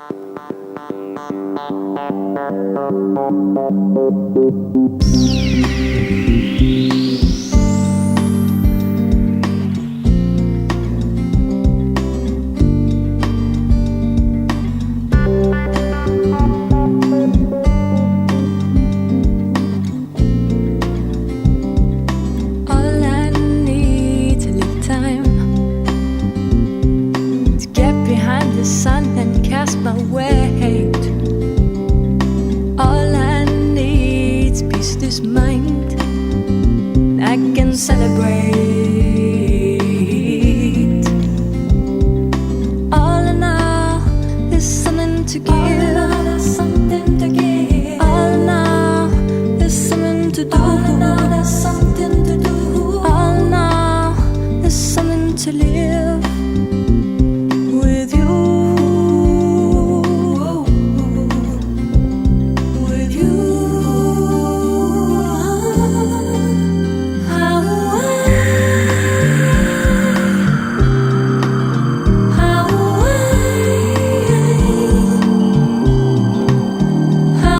All I need a little time to get behind the sun and cast my weight. All I need's peace of this mind. I can celebrate. All in all, there's something to give.